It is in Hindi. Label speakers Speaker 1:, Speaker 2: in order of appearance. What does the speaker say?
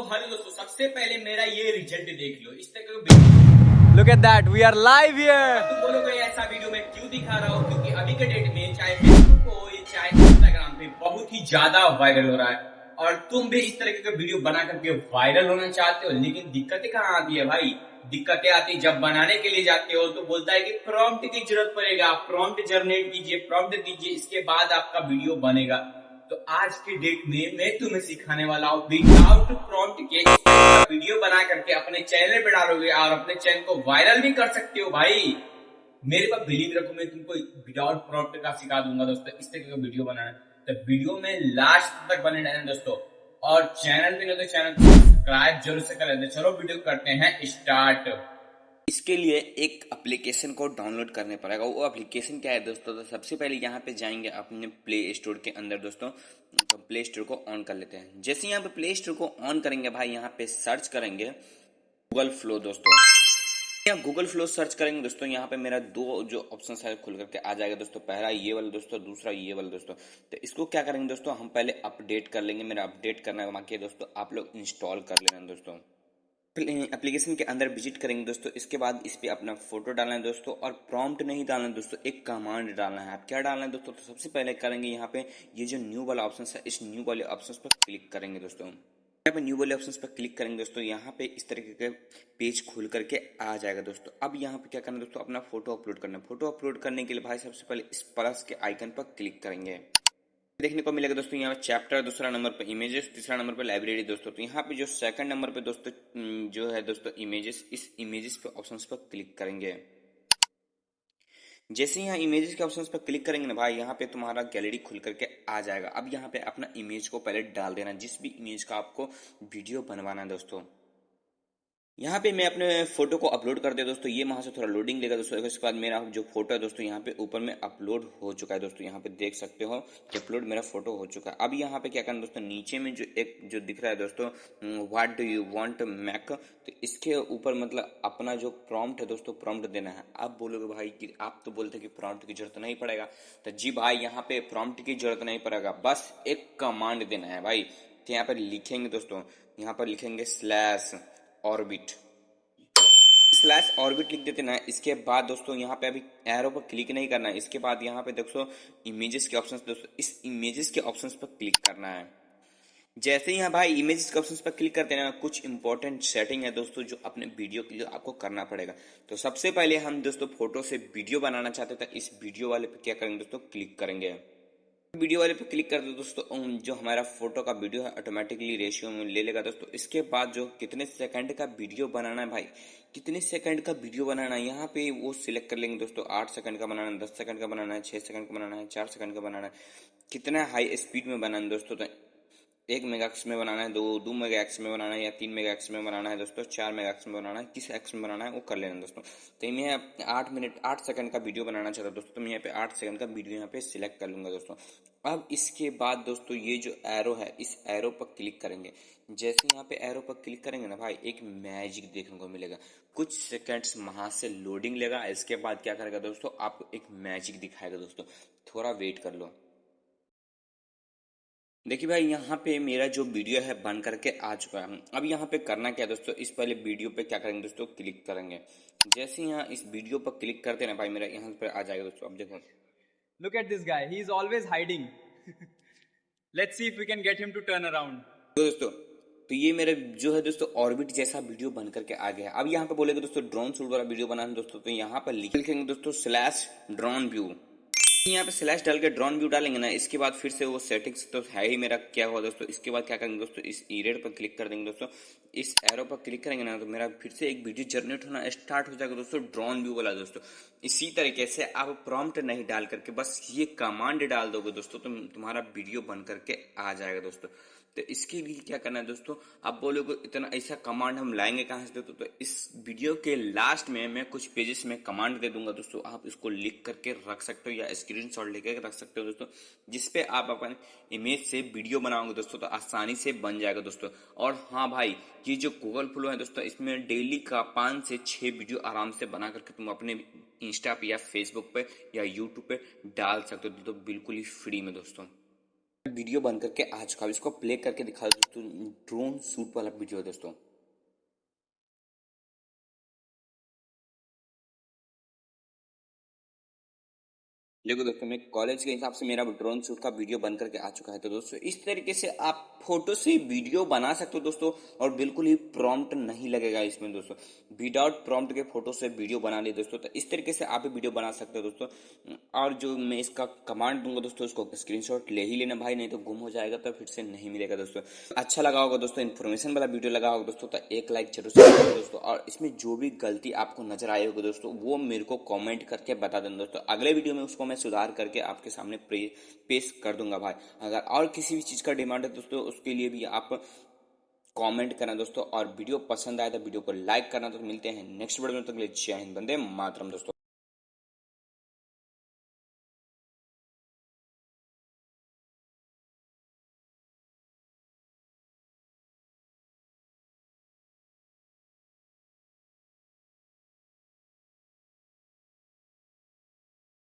Speaker 1: हेलो दोस्तों, सबसे पहले मेरा ये रिजल्ट देख लो। इस तरह का
Speaker 2: Look at that, we are live here.
Speaker 1: तुम बोलोगे ऐसा वीडियो मैं क्यों दिखा रहा हूँ, क्योंकि अभी के डेट में चाहे फेसबुक हो या चाहे इंस्टाग्राम पे बहुत ही ज्यादा वायरल हो रहा है। और तुम भी इस तरह का वीडियो बना करके वायरल होना चाहते हो, लेकिन दिक्कतें कहाँ आती है भाई? दिक्कतें आती है जब बनाने के लिए जाते हो तो बोलता है कि प्रॉम्प्ट की जरूरत पड़ेगा, प्रॉम्प्ट जनरेट कीजिए, प्रॉम्प्ट दीजिए, इसके बाद आपका वीडियो बनेगा। तो आज के डेट में मैं तुम्हें सिखाने वाला हूँ विदाउट प्रॉम्प्ट के वीडियो बना करके अपने चैनल पे डालोगे और अपने चैनल को वायरल भी कर सकते हो भाई। मेरे पर बिलीव रखो, मैं तुमको विदाउट प्रॉम्प्ट का सिखा दूंगा दोस्तों इस तरह का वीडियो बनाना। तो वीडियो में लास्ट तक बने रहना दोस्तों, और चैनल पे नहीं तो चैनल को सब्सक्राइब जरूर से कर लेते। चलो वीडियो करते हैं स्टार्ट।
Speaker 3: इसके लिए एक एप्लीकेशन को डाउनलोड करने पड़ेगा। वो एप्लीकेशन क्या है दोस्तों? तो सबसे पहले यहाँ पे जाएंगे अपने प्ले स्टोर के अंदर दोस्तों। तो प्ले स्टोर को ऑन कर लेते हैं। जैसे यहाँ पे प्ले स्टोर को ऑन करेंगे भाई, यहाँ पे सर्च करेंगे गूगल फ्लो दोस्तों। यहाँ गूगल फ्लो सर्च करेंगे दोस्तों, यहाँ पे मेरा दो जो ऑप्शन है खुल करके आ जाएगा दोस्तों। पहला ये वाला दोस्तों, दूसरा ये वाला दोस्तों। तो इसको क्या करेंगे दोस्तों, हम पहले अपडेट कर लेंगे। मेरा अपडेट करना बाकी है दोस्तों, आप लोग इंस्टॉल कर लेना दोस्तों। एप्लीकेशन के अंदर विजिट करेंगे दोस्तों। इसके बाद इस पे अपना फोटो डालना है दोस्तों, और प्रॉम्प्ट नहीं डालना है दोस्तों, एक कमांड डालना है। आप क्या डालना है दोस्तों? तो सबसे पहले करेंगे यहाँ पे ये जो न्यू वाला ऑप्शन है, इस न्यू वाले ऑप्शन पर क्लिक करेंगे दोस्तों। यहाँ पे न्यू वाले ऑप्शन पर क्लिक करेंगे दोस्तों, यहाँ पे इस तरीके के पेज खुल करके आ जाएगा दोस्तों। अब यहाँ पे क्या करना है दोस्तों, अपना फोटो अपलोड करना है। फोटो अपलोड करने के लिए भाई सबसे पहले इस प्लस के आइकन पर क्लिक करेंगे। देखने को मिलेगा दोस्तों यहाँ चैप्टर, दूसरा नंबर पे इमेजेस, तीसरा नंबर पे लाइब्रेरी दोस्तों। तो यहाँ पे जो सेकंड नंबर पे दोस्तों जो है दोस्तों इमेजेस, इस इमेजेस पे ऑप्शंस पर क्लिक करेंगे। जैसे यहाँ इमेजेस के ऑप्शंस पर क्लिक करेंगे ना भाई, यहाँ पे तुम्हारा गैलरी खुल करके आ जाएगा। अब यहाँ पे अपना इमेज को पहले डाल देना, जिस भी इमेज का आपको वीडियो बनवाना है दोस्तों। यहाँ पे मैं अपने फोटो को अपलोड कर दिया दोस्तों। ये वहां से थोड़ा लोडिंग लेगा दोस्तों। इसके बाद मेरा जो फोटो है दोस्तों यहाँ पे ऊपर में अपलोड हो चुका है दोस्तों। यहाँ पे देख सकते हो कि अपलोड मेरा फोटो हो चुका है। अब यहाँ पे क्या करना दोस्तों, नीचे में जो एक जो दिख रहा है दोस्तों, what do you want mac, तो इसके ऊपर मतलब अपना जो प्रॉम्प्ट है दोस्तों, प्रॉम्प्ट देना है। आप बोलोगे भाई कि आप तो बोलते कि प्रॉम्प्ट की जरूरत नहीं पड़ेगा। तो जी भाई, यहाँ पे प्रॉम्प्ट की जरूरत नहीं पड़ेगा, बस एक कमांड देना है भाई। तो यहाँ पर लिखेंगे दोस्तों, यहाँ पर लिखेंगे स्लैश ऑर्बिट, स्लैश ऑर्बिट लिख देते ना। इसके बाद दोस्तों यहाँ पे अभी एरो पर क्लिक नहीं करना है। इसके बाद यहाँ पे दोस्तों इमेजेस के ऑप्शंस दोस्तों, इस इमेजेस के ऑप्शंस पर क्लिक करना है। जैसे ही यहाँ भाई इमेजेस के ऑप्शंस पर क्लिक करते हैं ना, कुछ इंपॉर्टेंट सेटिंग है दोस्तों जो अपने वीडियो के लिए आपको करना पड़ेगा। तो सबसे पहले हम दोस्तों फोटो से वीडियो बनाना चाहते थे, इस वीडियो वाले पे क्या करेंगे दोस्तों, क्लिक करेंगे। वीडियो वाले पे क्लिक कर दो दोस्तों, जो हमारा फोटो का वीडियो है ऑटोमेटिकली रेशियो में ले लेगा दोस्तों। इसके बाद जो कितने सेकंड का वीडियो बनाना है भाई, कितने सेकंड का वीडियो बनाना है, यहाँ पे वो सिलेक्ट कर लेंगे दोस्तों। 8 सेकंड का बनाना है, 10 सेकंड का बनाना है, 6 सेकंड का बनाना है, 4 सेकंड का बनाना है, कितना हाई स्पीड में बनाना है दोस्तों। तो 1 मेगाक्स में बनाना है, 2 मेगाक्स में बनाना है, या 3 मेगाक्स में बनाना है दोस्तों, 4 मेगाक्स में बनाना है, किस एक्स में बनाना है वो कर लेना दोस्तों। तो मैं 8 सेकंड का वीडियो बनाना चाहता हूँ दोस्तों, तो मैं यहाँ पे 8 सेकंड का वीडियो यहाँ पे सिलेक्ट कर लूंगा दोस्तों। अब इसके बाद दोस्तों ये जो एरो है, इस एरो पर क्लिक करेंगे। जैसे यहाँ पे एरो पर क्लिक करेंगे ना भाई, एक मैजिक देखने को मिलेगा। कुछ सेकंड्स वहां से लोडिंग लेगा। इसके बाद क्या करेगा दोस्तों, आपको एक मैजिक दिखाएगा दोस्तों, थोड़ा वेट कर लो। देखिए भाई, यहाँ पे मेरा जो वीडियो है बन करके आ चुका है। अब यहाँ पे करना क्या है दोस्तों, इस पहले वीडियो पे क्या करेंगे दोस्तों, क्लिक करेंगे। जैसे यहाँ इस वीडियो पर क्लिक करते हैं ना भाई, मेरा यहाँ पे आ जाएगा दोस्तों। अब देखो,
Speaker 2: Look at this guy, he is always hiding. Let's see if we can get him to turn around.
Speaker 3: तो दोस्तों, तो ये मेरा जो है दोस्तों ऑर्बिट जैसा वीडियो बन करके आ गया है। अब यहाँ पे बोलेगा दोस्तों ड्रोन शूट वाला वीडियो बनाना दोस्तों, तो यहाँ पर लिखेंगे दोस्तों स्लैश ड्रोन व्यू। यहाँ पे स्लैश डाल के ड्रोन व्यू डालेंगे ना, इसके बाद फिर से वो सेटिंग्स तो है ही मेरा क्या हुआ दोस्तों। इसके बाद क्या करेंगे दोस्तों, इस इरेड पर क्लिक कर देंगे दोस्तों। इस एरो पर क्लिक करेंगे ना, तो मेरा फिर से एक वीडियो जनरेट होना स्टार्ट हो जाएगा दोस्तों, ड्रोन व्यू वाला दोस्तों। इसी तरीके से आप प्रॉम्प्ट नहीं डाल करके बस ये कमांड डाल दोगे दोस्तों, तो तुम्हारा वीडियो बन करके आ जाएगा दोस्तों। तो इसके लिए क्या करना है दोस्तों, आप बोलोगे इतना ऐसा कमांड हम लाएंगे कहाँ से दोस्तों, तो इस वीडियो के लास्ट में मैं कुछ पेजेस में कमांड दे दूंगा दोस्तों। आप इसको लिख करके रख सकते हो या स्क्रीनशॉट लेके रख सकते हो दोस्तों, जिसपे आप अपन इमेज से वीडियो बनाओगे दोस्तों, तो आसानी से बन जाएगा दोस्तों। और हाँ भाई, ये जो गूगल फ्लो है दोस्तों, इसमें डेली का 5 से 6 वीडियो आराम से बना करके तुम अपने इंस्टा पे या फेसबुक पे या यूट्यूब पे डाल सकते हो दोस्तों, बिल्कुल ही फ्री में दोस्तों। वीडियो बन करके आ चुका है। इसको प्ले करके दिखा दोस्तों, ड्रोन शूट वाला वीडियो दोस्तों। देखो दोस्तों, मैं कॉलेज के हिसाब से मेरा ड्रोन शूट का वीडियो बन करके आ चुका है। तो दोस्तों इस तरीके से आप फोटो से वीडियो बना सकते हो दोस्तों, और बिल्कुल ही प्रॉम्प्ट नहीं लगेगा इसमें दोस्तों। विदाउट प्रॉम्प्ट के फोटो से वीडियो बना लिए दोस्तों। तो इस तरीके से आप भी वीडियो बना सकते हो दोस्तों। और जो मैं इसका कमांड दूंगा दोस्तों, उसको स्क्रीनशॉट ले ही लेना भाई, नहीं तो गुम हो जाएगा तो फिर से नहीं मिलेगा दोस्तों। अच्छा लगा होगा दोस्तों, इन्फॉर्मेशन वाला वीडियो लगा होगा दोस्तों, तो एक लाइक जरूर से करें दोस्तों। और इसमें जो भी गलती आपको नजर आई होगी दोस्तों, वो मेरे को कमेंट करके बता देना दोस्तों। अगले वीडियो में उसको मैं सुधार करके आपके सामने पेश कर दूंगा भाई। अगर और किसी भी चीज का डिमांड है दोस्तों, उसके लिए भी आप कमेंट करना दोस्तों। और वीडियो पसंद आए तो वीडियो को लाइक करना। तो मिलते हैं नेक्स्ट वीडियो में, तक के लिए जय हिंद, वंदे मातरम दोस्तों।